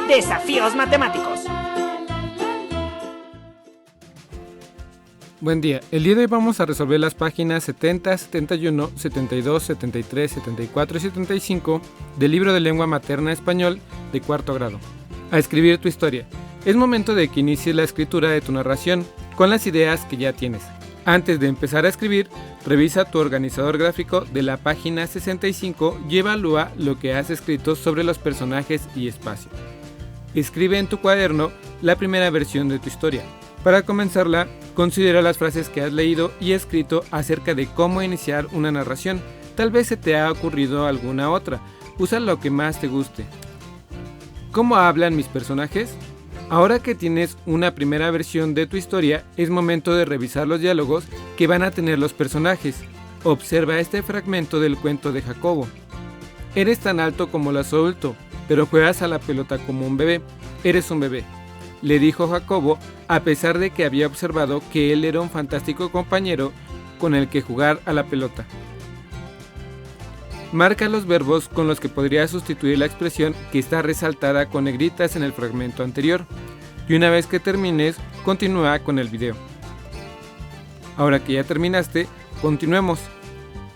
Desafíos matemáticos. Buen día, el día de hoy vamos a resolver las páginas 70, 71, 72, 73, 74 y 75 del libro de lengua materna español de cuarto grado. A escribir tu historia. Es momento de que inicies la escritura de tu narración con las ideas que ya tienes. Antes de empezar a escribir, revisa tu organizador gráfico de la página 65 y evalúa lo que has escrito sobre los personajes y espacio. Escribe en tu cuaderno la primera versión de tu historia. Para comenzarla, considera las frases que has leído y escrito acerca de cómo iniciar una narración. Tal vez se te ha ocurrido alguna otra. Usa lo que más te guste. ¿Cómo hablan mis personajes? Ahora que tienes una primera versión de tu historia, es momento de revisar los diálogos que van a tener los personajes. Observa este fragmento del cuento de Jacobo. Eres tan alto como lo adulto, pero juegas a la pelota como un bebé. Eres un bebé, le dijo Jacobo, a pesar de que había observado que él era un fantástico compañero con el que jugar a la pelota. Marca los verbos con los que podrías sustituir la expresión que está resaltada con negritas en el fragmento anterior. Y una vez que termines, continúa con el video. Ahora que ya terminaste, continuemos.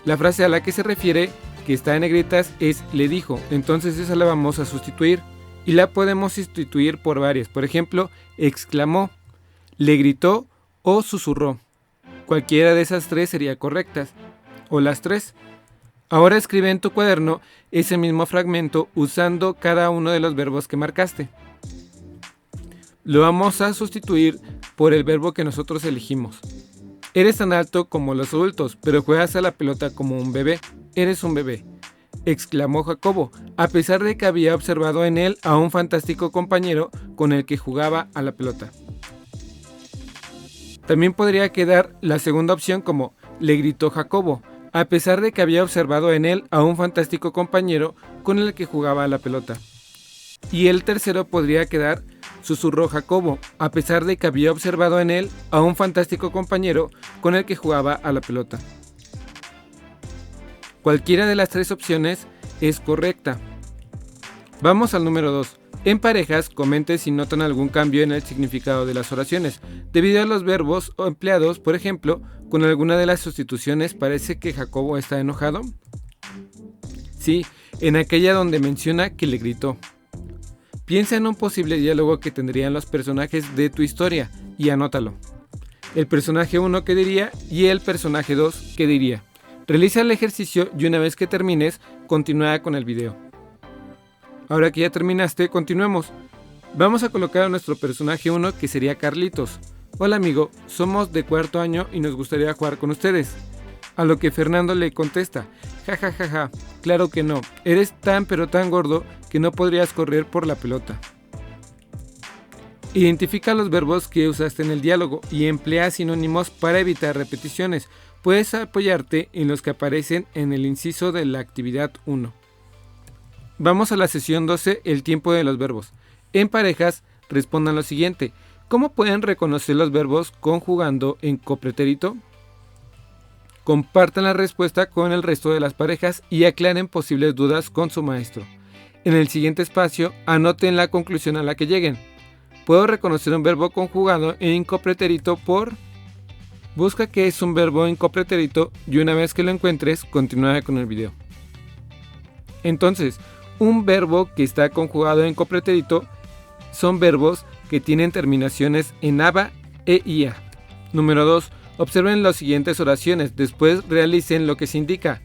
La frase a la que se refiere, que está en negritas, es le dijo, entonces esa la vamos a sustituir. Y la podemos sustituir por varias, por ejemplo, exclamó, le gritó o susurró. Cualquiera de esas tres sería correctas, o las tres. Ahora escribe en tu cuaderno ese mismo fragmento usando cada uno de los verbos que marcaste. Lo vamos a sustituir por el verbo que nosotros elegimos. Eres tan alto como los adultos, pero juegas a la pelota como un bebé. Eres un bebé, exclamó Jacobo, a pesar de que había observado en él a un fantástico compañero con el que jugaba a la pelota. También podría quedar la segunda opción como le gritó Jacobo, a pesar de que había observado en él a un fantástico compañero con el que jugaba a la pelota. Y el tercero podría quedar susurró Jacobo, a pesar de que había observado en él a un fantástico compañero con el que jugaba a la pelota. Cualquiera de las tres opciones es correcta. Vamos al número 2. En parejas, comenten si notan algún cambio en el significado de las oraciones. Debido a los verbos empleados, por ejemplo, con alguna de las sustituciones, ¿parece que Jacobo está enojado? Sí, en aquella donde menciona que le gritó. Piensa en un posible diálogo que tendrían los personajes de tu historia y anótalo. El personaje 1 ¿qué diría? Y el personaje 2 ¿qué diría? Realiza el ejercicio y una vez que termines, continúa con el video. Ahora que ya terminaste, continuemos. Vamos a colocar a nuestro personaje 1 que sería Carlitos. Hola amigo, somos de cuarto año y nos gustaría jugar con ustedes. A lo que Fernando le contesta, jajajaja, claro que no, eres tan pero tan gordo que no podrías correr por la pelota. Identifica los verbos que usaste en el diálogo y emplea sinónimos para evitar repeticiones. Puedes apoyarte en los que aparecen en el inciso de la actividad 1. Vamos a la sesión 12, el tiempo de los verbos. En parejas, respondan lo siguiente. ¿Cómo pueden reconocer los verbos conjugando en copretérito? Compartan la respuesta con el resto de las parejas y aclaren posibles dudas con su maestro. En el siguiente espacio, anoten la conclusión a la que lleguen. Puedo reconocer un verbo conjugado en copretérito por... Busca qué es un verbo en copretérito y una vez que lo encuentres, continúa con el video. Entonces, un verbo que está conjugado en copretérito son verbos que tienen terminaciones en aba e ia. Número 2. Observen las siguientes oraciones, después realicen lo que se indica.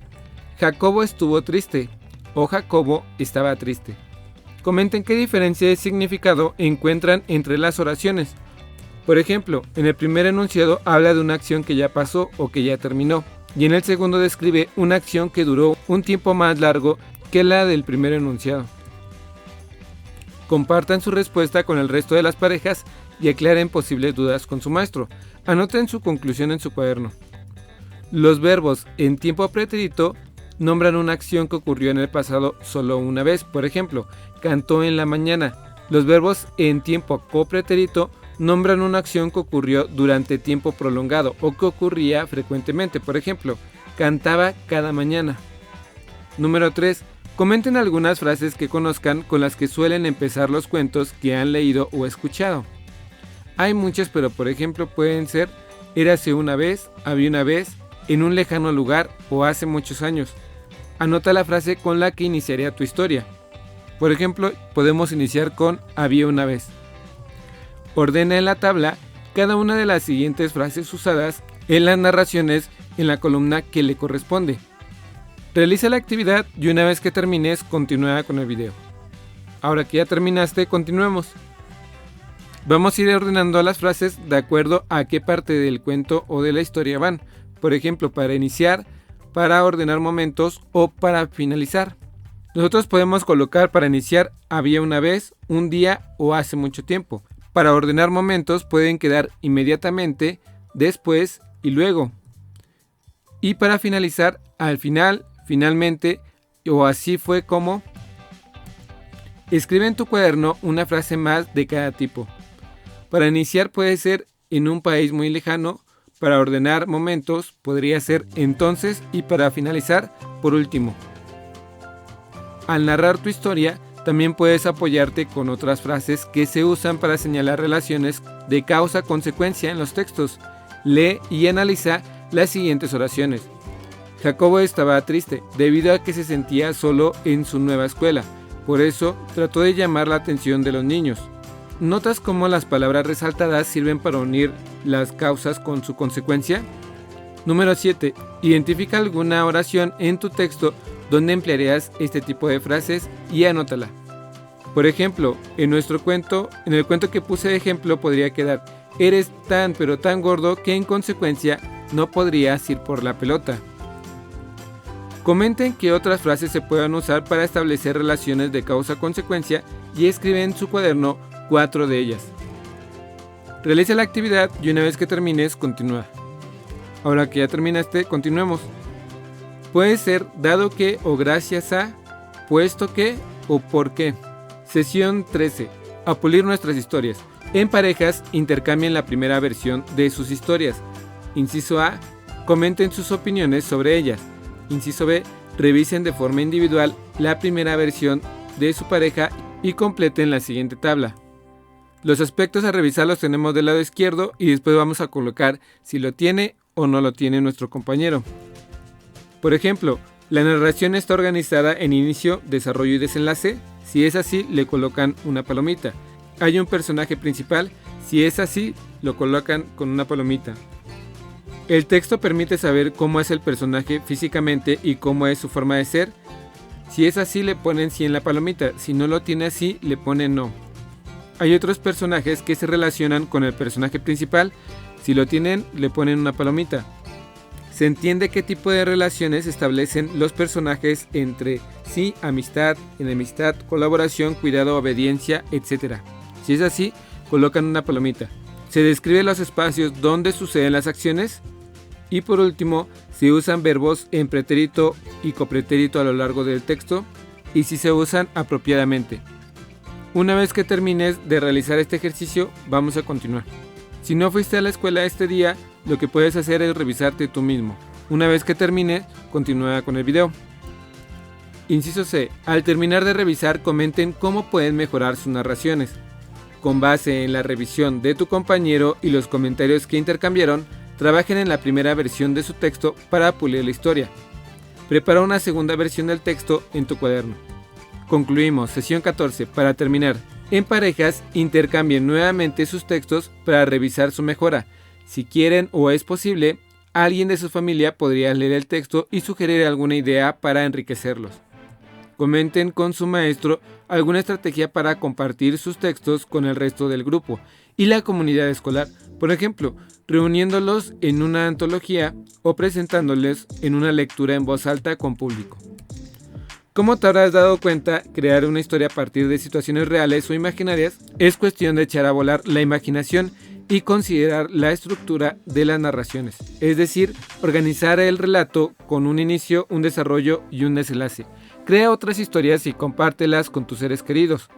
Jacobo estuvo triste o Jacobo estaba triste. Comenten qué diferencia de significado encuentran entre las oraciones. Por ejemplo, en el primer enunciado habla de una acción que ya pasó o que ya terminó, y en el segundo describe una acción que duró un tiempo más largo que la del primer enunciado. Compartan su respuesta con el resto de las parejas y aclaren posibles dudas con su maestro. Anoten su conclusión en su cuaderno. Los verbos en tiempo pretérito nombran una acción que ocurrió en el pasado solo una vez. Por ejemplo, cantó en la mañana. Los verbos en tiempo copretérito nombran una acción que ocurrió durante tiempo prolongado o que ocurría frecuentemente. Por ejemplo, cantaba cada mañana. Número 3. Comenten algunas frases que conozcan con las que suelen empezar los cuentos que han leído o escuchado. Hay muchas, pero por ejemplo pueden ser: érase una vez, había una vez, en un lejano lugar o hace muchos años. Anota la frase con la que iniciaría tu historia. Por ejemplo, podemos iniciar con había una vez. Ordena en la tabla cada una de las siguientes frases usadas en las narraciones en la columna que le corresponde. Realiza la actividad y una vez que termines, continúa con el video. Ahora que ya terminaste, continuemos. Vamos a ir ordenando las frases de acuerdo a qué parte del cuento o de la historia van. Por ejemplo, para iniciar, para ordenar momentos o para finalizar. Nosotros podemos colocar para iniciar había una vez, un día o hace mucho tiempo. Para ordenar momentos pueden quedar inmediatamente, después y luego. Y para finalizar, al final, finalmente o así fue como. Escribe en tu cuaderno una frase más de cada tipo. Para iniciar puede ser en un país muy lejano, para ordenar momentos podría ser entonces y para finalizar por último. Al narrar tu historia también puedes apoyarte con otras frases que se usan para señalar relaciones de causa-consecuencia en los textos. Lee y analiza las siguientes oraciones. Jacobo estaba triste debido a que se sentía solo en su nueva escuela, por eso trató de llamar la atención de los niños. ¿Notas cómo las palabras resaltadas sirven para unir las causas con su consecuencia? Número 7. Identifica alguna oración en tu texto donde emplearías este tipo de frases y anótala. Por ejemplo, en el cuento que puse de ejemplo podría quedar: eres tan pero tan gordo que en consecuencia no podrías ir por la pelota. Comenten qué otras frases se puedan usar para establecer relaciones de causa-consecuencia y escribe en su cuaderno 4 de ellas. Realiza la actividad y una vez que termines, continúa. Ahora que ya terminaste, continuemos. Puede ser dado que o gracias a, puesto que o por qué. Sesión 13. A pulir nuestras historias. En parejas, intercambien la primera versión de sus historias. Inciso A. Comenten sus opiniones sobre ellas. Inciso B. Revisen de forma individual la primera versión de su pareja y completen la siguiente tabla. Los aspectos a revisar los tenemos del lado izquierdo y después vamos a colocar si lo tiene o no lo tiene nuestro compañero. Por ejemplo, la narración está organizada en inicio, desarrollo y desenlace. Si es así, le colocan una palomita. Hay un personaje principal. Si es así, lo colocan con una palomita. El texto permite saber cómo es el personaje físicamente y cómo es su forma de ser. Si es así, le ponen sí en la palomita. Si no lo tiene así, le ponen no. Hay otros personajes que se relacionan con el personaje principal. Si lo tienen, le ponen una palomita. Se entiende qué tipo de relaciones establecen los personajes entre sí, amistad, enemistad, colaboración, cuidado, obediencia, etc. Si es así, colocan una palomita. Se describe los espacios donde suceden las acciones. Y por último, se usan verbos en pretérito y copretérito a lo largo del texto y si se usan apropiadamente. Una vez que termines de realizar este ejercicio, vamos a continuar. Si no fuiste a la escuela este día, lo que puedes hacer es revisarte tú mismo. Una vez que termines, continúa con el video. Inciso C. Al terminar de revisar, comenten cómo pueden mejorar sus narraciones. Con base en la revisión de tu compañero y los comentarios que intercambiaron, trabajen en la primera versión de su texto para pulir la historia. Prepara una segunda versión del texto en tu cuaderno. Concluimos. Sesión 14. Para terminar, en parejas, intercambien nuevamente sus textos para revisar su mejora. Si quieren o es posible, alguien de su familia podría leer el texto y sugerir alguna idea para enriquecerlos. Comenten con su maestro alguna estrategia para compartir sus textos con el resto del grupo y la comunidad escolar. Por ejemplo, reuniéndolos en una antología o presentándoles en una lectura en voz alta con público. Como te habrás dado cuenta, crear una historia a partir de situaciones reales o imaginarias es cuestión de echar a volar la imaginación y considerar la estructura de las narraciones, es decir, organizar el relato con un inicio, un desarrollo y un desenlace. Crea otras historias y compártelas con tus seres queridos.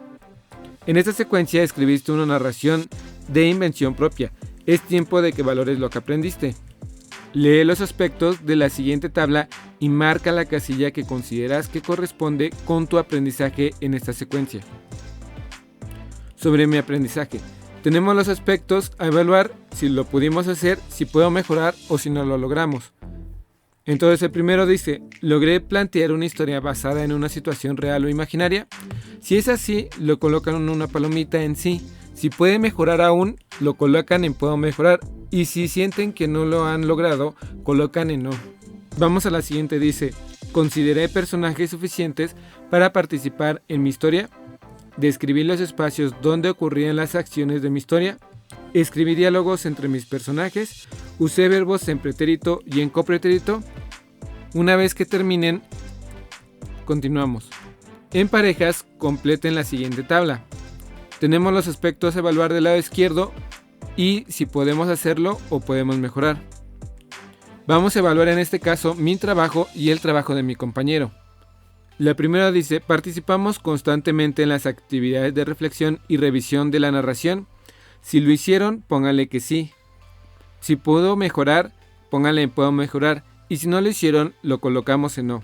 En esta secuencia escribiste una narración de invención propia. Es tiempo de que valores lo que aprendiste. Lee los aspectos de la siguiente tabla y marca la casilla que consideras que corresponde con tu aprendizaje en esta secuencia. Sobre mi aprendizaje, tenemos los aspectos a evaluar, si lo pudimos hacer, si puedo mejorar o si no lo logramos. Entonces el primero dice, ¿logré plantear una historia basada en una situación real o imaginaria? Si es así, lo colocan en una palomita en sí. Si puede mejorar aún, lo colocan en puedo mejorar. Y si sienten que no lo han logrado, colocan en no. Vamos a la siguiente, dice, ¿consideré personajes suficientes para participar en mi historia? Describí los espacios donde ocurrían las acciones de mi historia. Escribí diálogos entre mis personajes. Usé verbos en pretérito y en copretérito. Una vez que terminen, continuamos. En parejas, completen la siguiente tabla. Tenemos los aspectos a evaluar del lado izquierdo y si podemos hacerlo o podemos mejorar. Vamos a evaluar en este caso mi trabajo y el trabajo de mi compañero. La primera dice, participamos constantemente en las actividades de reflexión y revisión de la narración. Si lo hicieron, pónganle que sí. Si puedo mejorar, pónganle en puedo mejorar. Y si no lo hicieron, lo colocamos en no.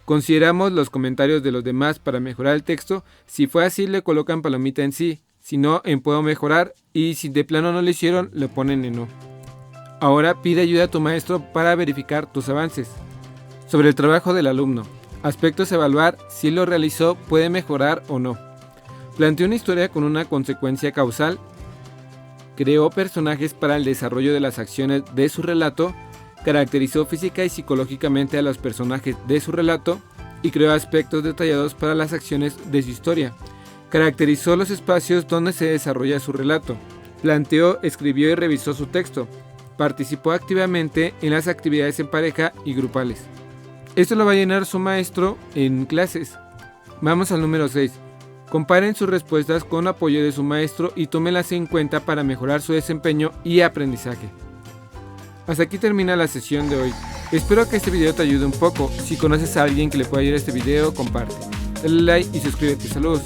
Consideramos los comentarios de los demás para mejorar el texto. Si fue así, le colocan palomita en sí. Si no, en puedo mejorar. Y si de plano no lo hicieron, lo ponen en no. Ahora pide ayuda a tu maestro para verificar tus avances. Sobre el trabajo del alumno. Aspectos a evaluar, si lo realizó, puede mejorar o no. Planteó una historia con una consecuencia causal. Creó personajes para el desarrollo de las acciones de su relato. Caracterizó física y psicológicamente a los personajes de su relato. Y creó aspectos detallados para las acciones de su historia. Caracterizó los espacios donde se desarrolla su relato. Planteó, escribió y revisó su texto. Participó activamente en las actividades en pareja y grupales. Esto lo va a llenar su maestro en clases. Vamos al número 6. Comparen sus respuestas con apoyo de su maestro y tómenlas en cuenta para mejorar su desempeño y aprendizaje. Hasta aquí termina la sesión de hoy. Espero que este video te ayude un poco. Si conoces a alguien que le pueda ayudar este video, comparte. Dale like y suscríbete. Saludos.